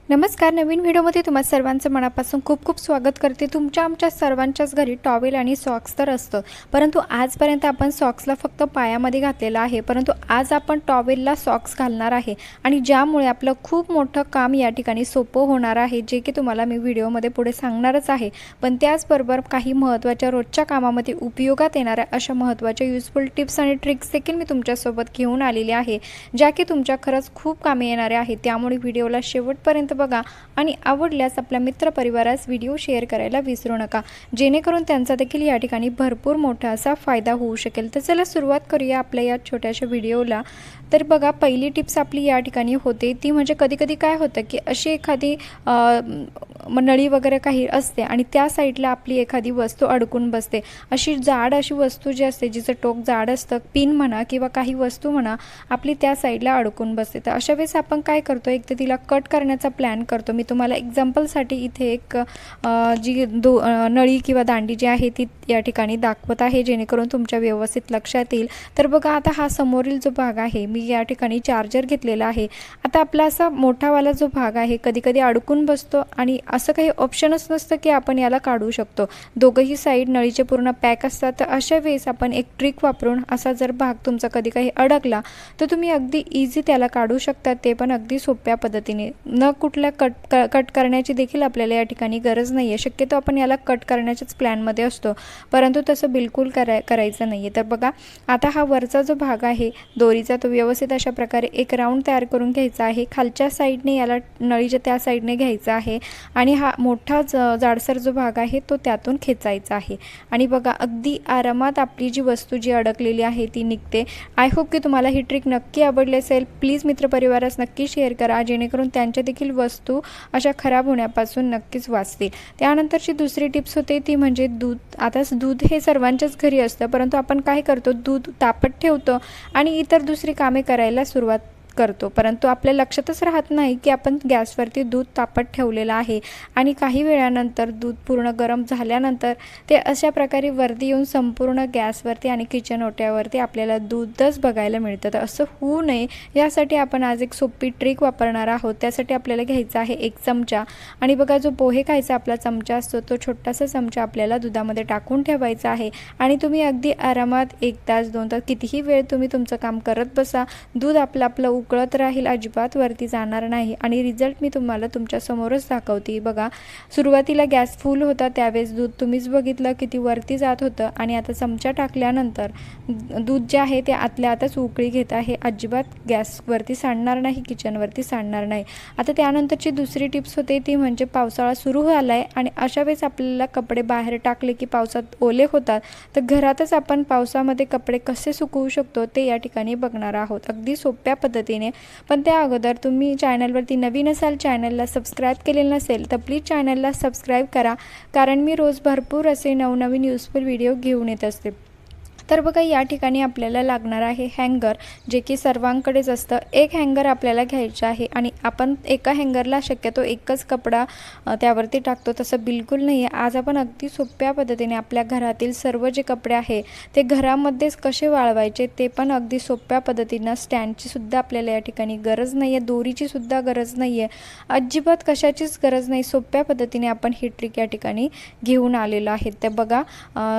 नमस्कार. नवीन व्हिडिओमध्ये तुम्हा सर्वांचं मनापासून खूप खूप स्वागत करते. आमच्या सर्वांच्याच घरी टॉवेल आणि सॉक्स तर असतं, परंतु आजपर्यंत आपण सॉक्सला फक्त पायामध्ये घातलेलं आहे, परंतु आज आपण टॉवेलला सॉक्स घालणार आहे आणि ज्यामुळे आपलं खूप मोठं काम या ठिकाणी सोपं होणार आहे, जे की तुम्हाला मी व्हिडिओमध्ये पुढे सांगणारच आहे. पण त्याचबरोबर काही महत्त्वाच्या रोजच्या कामामध्ये उपयोगात येणाऱ्या अशा महत्त्वाच्या युजफुल टिप्स आणि ट्रिक्स देखील मी तुमच्यासोबत घेऊन आलेले आहे, ज्या की तुमच्या खरंच खूप कामी येणाऱ्या आहेत. त्यामुळे व्हिडिओला शेवटपर्यंत बघा आणि आवडल्यास आपल्या मित्रपरिवारास व्हिडिओ शेअर करायला विसरू नका, जेणेकरून त्यांचा देखील या ठिकाणी भरपूर मोठा असा फायदा होऊ शकेल. तर चला सुरुवात करूया आपल्या या छोट्याशा व्हिडिओला. तर बघा, पहिली टिप्स आपली या ठिकाणी होते ती म्हणजे कधी काय होतं की अशी एखादी नळी वगैरे काही असते आणि त्या साईडला आपली एखादी वस्तू अडकून बसते. अशी जाड अशी वस्तू जी असते, जिचं टोक जाड असतं, पिन म्हणा किंवा काही वस्तू म्हणा, आपली त्या साईडला अडकून बसते. तर अशा वेळेस आपण काय करतो, एक तर तिला कट करण्याचा प्लॅन करतो. मी तुम्हाला एक्झाम्पलसाठी इथे एक जी नळी किंवा दांडी जी आहे ती या ठिकाणी दाखवत आहे, जेणेकरून तुमच्या व्यवस्थित लक्षात येईल. तर बघा, आता हा समोरील जो भाग आहे, मी या ठिकाणी चार्जर घेतलेला आहे. आता आपला असा मोठावाला जो भाग आहे कधी अडकून बसतो आणि असं काही ऑप्शनच नसतं की आपण याला काढू शकतो. दोघंही साईड नळीचे पूर्ण पॅक असतात. तर अशा वेळेस आपण एक ट्रिक वापरून असा जर भाग तुमचा काही अडकला तर तुम्ही अगदी इझी त्याला काढू शकता, ते पण अगदी सोप्या पद्धतीने. न कुठल्या कट करण्याची देखील आपल्याला या ठिकाणी गरज नाही आहे. शक्यतो आपण याला कट करण्याच्याच प्लॅनमध्ये असतो, परंतु तसं बिलकुल करायचं नाही आहे. तर बघा, आता हा वरचा जो भाग आहे दोरीचा, तो व्यवस्थित अशा प्रकारे एक राऊंड तयार करून घ्यायचा आहे. खालच्या साईडने याला नळीच्या त्या साईडने घ्यायचा आहे आणि हा मोठा जाडसर जो भाग आहे तो त्यातून खेचायचा आहे. आणि बघा, अगदी आरामात आपली जी वस्तू जी अडकलेली आहे ती निघते. आय होप की तुम्हाला ही ट्रिक नक्की आवडली असेल. प्लीज मित्रपरिवारास नक्की शेअर करा, जेणेकरून त्यांच्या देखील वस्तू अशा खराब होण्यापासून नक्कीच वाचतील. त्यानंतरची दुसरी टिप्स होते ती म्हणजे दूध. आता दूध हे सर्वांच्याच घरी असतं, परंतु आपण काय करतो, दूध तापत ठेवतो आणि इतर दुसरी कामे करायला सुरुवात करतो, परंतु आपल्या लक्षातच राहत नाही की आपण गॅसवरती दूध तापत ठेवलेलं आहे आणि काही वेळानंतर दूध पूर्ण गरम झाल्यानंतर ते अशा प्रकारे वरती येऊन संपूर्ण गॅसवरती आणि किचन ओट्यावरती आपल्याला दूधच बघायला मिळतं. तर असं होऊ नये यासाठी आपण आज एक सोपी ट्रिक वापरणार आहोत. त्यासाठी आपल्याला घ्यायचा आहे एक चमचा आणि बघा, जो पोहे खायचा आपला चमचा असतो तो छोटासा चमचा आपल्याला दुधामध्ये टाकून ठेवायचा आहे आणि तुम्ही अगदी आरामात 1 तास 2 तास कितीही वेळ तुम्ही तुमचं काम करत बसा, दूध आपलं उकळत राहील, अजिबात वरती जाणार नाही आणि रिझल्ट मी तुम्हाला तुमच्या समोरच दाखवते. बघा, सुरुवातीला गॅस फुल होता त्यावेळेस दूध तुम्हीच बघितलं किती वरती जात होतं आणि आता चमचा टाकल्यानंतर दूध जे आहे ते आतल्या आतच उकळी घेत आहे. अजिबात गॅसवरती सांडणार नाही, किचनवरती सांडणार नाही. आता त्यानंतरची दुसरी टिप्स होते ती म्हणजे पावसाळा सुरू झाला आहे आणि अशा वेळेस आपल्याला कपडे बाहेर टाकले की पावसात ओले होतात. तर घरातच आपण पावसामध्ये कपडे कसे सुकवू शकतो ते या ठिकाणी बघणार आहोत, अगदी सोप्या पद्धतीने. पण त्या अगोदर तुम्ही चॅनलवरती नवीन असाल, चॅनलला सबस्क्राईब केलेलं नसेल तर प्लीज चॅनलला सबस्क्राईब करा, कारण मी रोज भरपूर असे नवनवीन युजफुल व्हिडिओ घेऊन येत असते. तर बघा, या ठिकाणी आपल्याला लागणार आहे हँगर, जे की सर्वांकडेच असतं. एक हँगर आपल्याला घ्यायचं आहे आणि आपण एका हँगरला शक्यतो एकच कपडा त्यावरती टाकतो, तसं बिलकुल नाही आहे. आज आपण अगदी सोप्या पद्धतीने आपल्या घरातील सर्व जे कपडे आहे ते घरामध्येच कसे वाळवायचे ते पण अगदी सोप्या पद्धतीनं. स्टँडची सुद्धा आपल्याला या ठिकाणी गरज नाही आहे, दोरीची सुद्धा गरज नाही आहे, अजिबात कशाचीच गरज नाही. सोप्या पद्धतीने आपण ही ट्रिक या ठिकाणी घेऊन आलेलो आहे. तर बघा,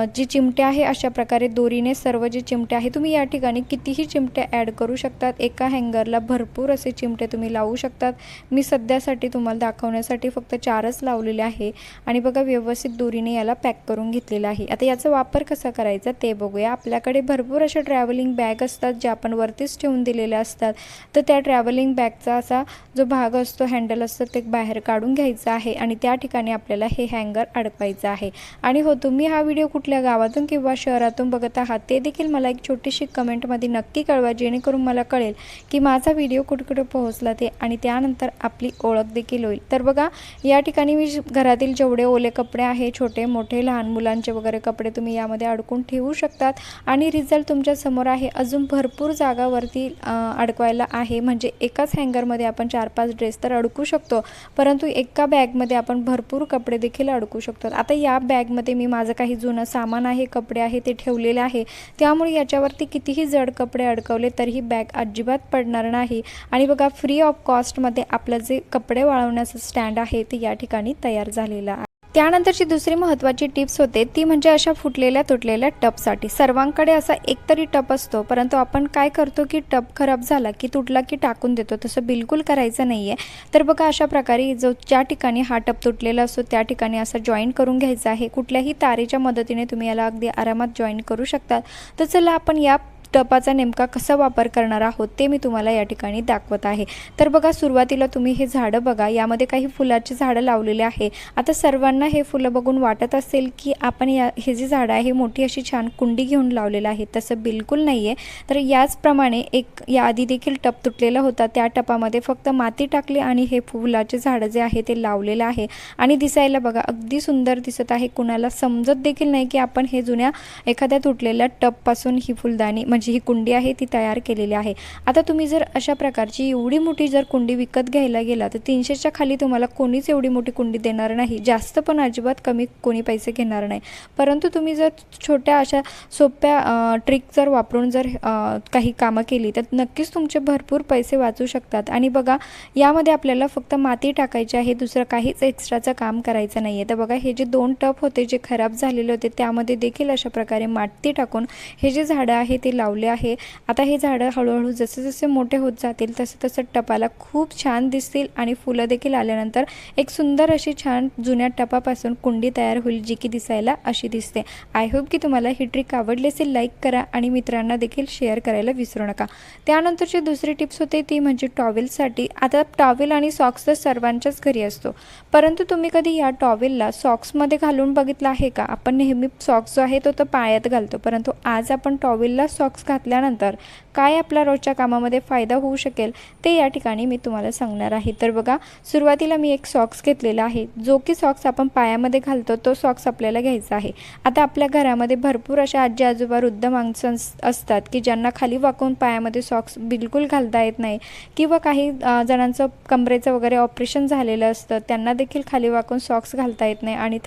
जी चिमटे आहे अशा प्रकारे दोरी सर्व जे चिमटे आहे, तुम्ही या ठिकाणी कितीही चिमटे ॲड करू शकतात. एका हँगरला भरपूर असे चिमटे तुम्ही लावू शकतात. मी सध्यासाठी तुम्हाला दाखवण्यासाठी फक्त 4च लावलेले आहे आणि बघा, व्यवस्थित दोरीने याला पॅक करून घेतलेला आहे. आता याचा वापर कसा करायचा ते बघूया. आपल्याकडे भरपूर अशा ट्रॅव्हलिंग बॅग असतात ज्या आपण वरतीच ठेवून दिलेल्या असतात. तर त्या ट्रॅव्हलिंग बॅगचा असा जो भाग असतो, हँडल असतं, ते बाहेर काढून घ्यायचं आहे आणि त्या ठिकाणी आपल्याला हे हँगर अडकवायचं आहे. आणि हो, तुम्ही हा व्हिडिओ कुठल्या गावातून किंवा शहरातून बघत आहात ते देखील मला एक छोटीशी कमेंटमध्ये नक्की कळवा, जेणेकरून मला कळेल की माझा व्हिडिओ कुठे पोहोचला ते, आणि त्यानंतर आपली ओळख देखील होईल. तर बघा, या ठिकाणी मी घरातील जेवढे ओले कपडे आहे, छोटे मोठे लहान मुलांचे वगैरे कपडे तुम्ही यामध्ये अडकून ठेवू शकतात आणि रिझल्ट तुमच्या समोर आहे. अजून भरपूर जागावरती अडकवायला आहे, म्हणजे एकाच हँगरमध्ये आपण 4-5 ड्रेस तर अडकू शकतो, परंतु एका बॅगमध्ये आपण भरपूर कपडे देखील अडकू शकतो. आता या बॅगमध्ये मी माझं काही जुनं सामान आहे, कपडे आहे ते ठेवलेले आहे. आहे, त्यामुळे याच्यावरती कितीही जड कपडे अडकवले तरीही बॅग अजिबात पडणार नाही. आणि बघा फ्री ऑफ कॉस्टमध्ये आपलं जे कपडे वाळवण्याचं स्टँड आहे ते या ठिकाणी तयार झालेलं आहे. त्यानंतरची दुसरी महत्त्वाची टिप्स होते ती म्हणजे अशा फुटलेल्या तुटलेल्या टबसाठी. सर्वांकडे असा एकतरी टब असतो, परंतु आपण काय करतो की टब खराब झाला की तुटला की टाकून देतो. तसं बिलकुल करायचं नाही आहे. तर बघा अशा प्रकारे ज्या ठिकाणी हा टब तुटलेला असतो त्या ठिकाणी असा जॉईन करून घ्यायचा आहे. कुठल्याही तारेच्या मदतीने तुम्ही याला अगदी आरामात जॉईन करू शकता. तर चला आपण या टपाचा नेमका कसा वापर करणार आहोत ते मी तुम्हाला या ठिकाणी दाखवत आहे. तर बघा सुरुवातीला तुम्ही हे झाडं बघा, यामध्ये काही फुलाची झाडं लावलेली आहे. आता सर्वांना हे फुलं बघून वाटत असेल की आपण हे जी झाडं आहे मोठी अशी छान कुंडी घेऊन लावलेलं आहे. तसं बिलकुल नाही आहे. तर याचप्रमाणे एक याआधी देखील टप तुटलेला होता, त्या टपामध्ये फक्त माती टाकली आणि हे फुलाचे झाडं जे आहे ते लावलेलं आहे. आणि दिसायला बघा अगदी सुंदर दिसत आहे. कुणाला समजत देखील नाही की आपण हे जुन्या एखाद्या तुटलेल्या टबपासून ही फुलदाणी जी ही कुंडी आहे ती तयार केलेली आहे. आता तुम्ही जर अशा प्रकारची एवढी मोठी जर कुंडी विकत घ्यायला गेला तर 300च्या खाली तुम्हाला कोणीच एवढी मोठी कुंडी देणार नाही. जास्त पण अजिबात कमी कोणी पैसे घेणार नाही. परंतु तुम्ही जर छोट्या अशा सोप्या ट्रिक जर वापरून जर काही कामं केली तर नक्कीच तुमचे भरपूर पैसे वाचू शकतात. आणि बघा यामध्ये आपल्याला फक्त माती टाकायची आहे, दुसरं काहीच एक्स्ट्राचं काम करायचं नाही आहे. तर बघा हे जे 2 टब होते जे खराब झालेले होते त्यामध्ये देखील अशा प्रकारे माती टाकून हे जे झाडं आहे ते लावले आहे. आता हे झाडं हळूहळू जसे जसे मोठे होत जातील तसं तसं टपाला खूप छान दिसतील आणि फुलं देखील आल्यानंतर एक सुंदर अशी छान जुन्या टपापासून कुंडी तयार होईल जी की दिसायला अशी दिसते. आय होप की तुम्हाला ही ट्रिक आवडली असेल. लाईक करा आणि मित्रांना देखील शेअर करायला विसरू नका. त्यानंतरची दुसरी टिप्स होते ती म्हणजे टॉवेलसाठी. आता टॉवेल आणि सॉक्स तर सर्वांच्याच घरी असतो, परंतु तुम्ही कधी या टॉवेलला सॉक्समध्ये घालून बघितलं आहे का? आपण नेहमी सॉक्स जो आहे तो पायात घालतो, परंतु आज आपण टॉवेलला सॉक्स घातल्यानंतर काय आपला रोजच्या कामामध्ये फायदा होऊ शकेल ते या ठिकाणी मी तुम्हाला सांगणार आहे. तर बघा सुरुवातीला मी एक सॉक्स घेतलेला आहे, जो की सॉक्स आपण पायामध्ये घालतो तो सॉक्स आपल्याला घ्यायचा आहे. आता आपल्या घरामध्ये भरपूर अशा आजी आजोबा वृद्ध माणसं असतात की ज्यांना खाली वाकून पायामध्ये सॉक्स बिलकुल घालता येत नाही, किंवा काही जणांचं कमरेचं वगैरे ऑपरेशन झालेलं असतं त्यांना देखील खाली वाकून सॉक्स घालता येत नाही. आणि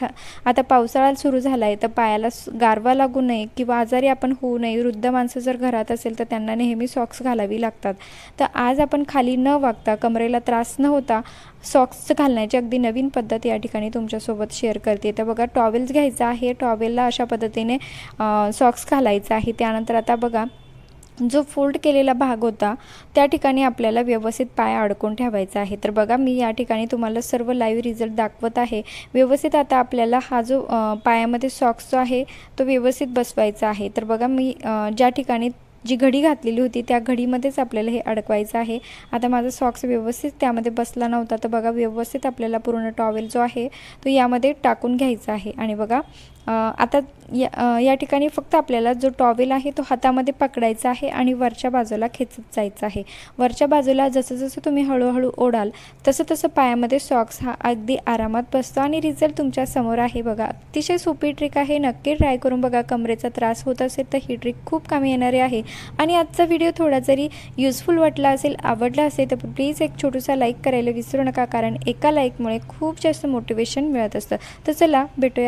आता पावसाळा सुरू झाला आहे तर पायाला गारवा लागू नये किंवा आजारी आपण होऊ नये, वृद्ध माणसं जर घरात असेल तर त्यांना नेहमी सॉक्स घालावी लागतात. तर आज आपण खाली न वागता कमरेला त्रास न होता सॉक्स घालण्याची अगदी नवीन पद्धत या ठिकाणी तुमच्यासोबत शेअर करते. तर बघा टॉवेल्स घ्यायचा आहे, टॉवेलला अशा पद्धतीने सॉक्स घालायचा आहे. त्यानंतर आता बघा जो फोल्ड केलेला भाग होता त्या ठिकाणी आपल्याला व्यवस्थित पाय अडकून ठेवायचा आहे. तर बघा मी या ठिकाणी तुम्हाला सर्व लाईव्ह रिझल्ट दाखवत आहे व्यवस्थित. आता आपल्याला हा जो पायामध्ये सॉक्स जो आहे तो व्यवस्थित बसवायचा आहे. तर बघा मी ज्या ठिकाणी जी घडी घातलेली होती त्या घडीमध्येच आपल्याला हे अडकवायचं आहे. आता माझा सॉक्स व्यवस्थित त्यामध्ये बसला नव्हता, तर बघा व्यवस्थित आपल्याला पूर्ण टॉवेल जो आहे तो यामध्ये टाकून घ्यायचा आहे. आणि बघा आता या ठिकाणी फक्त आपल्याला जो टॉवेल आहे तो हातामध्ये पकडायचा आहे आणि वरच्या बाजूला खेचत जायचं आहे. वरच्या बाजूला जसं जसं तुम्ही हळूहळू ओढाल तसं तसं पायामध्ये सॉक्स हा अगदी आरामात बसतो आणि रिझल्ट तुमच्या समोर आहे. बघा अतिशय सोपी ट्रिक आहे, नक्की ट्राय करून बघा. कमरेचा त्रास होत असेल तर ही ट्रिक खूप कामी येणारी आहे. आणि आजचा व्हिडिओ थोडा जरी युजफुल वाटला असेल, आवडला असेल तर प्लीज एक छोटूसा लाईक करायला विसरू नका, कारण एका लाईकमुळे खूप जास्त मोटिवेशन मिळत असतं. तर चला भेटूया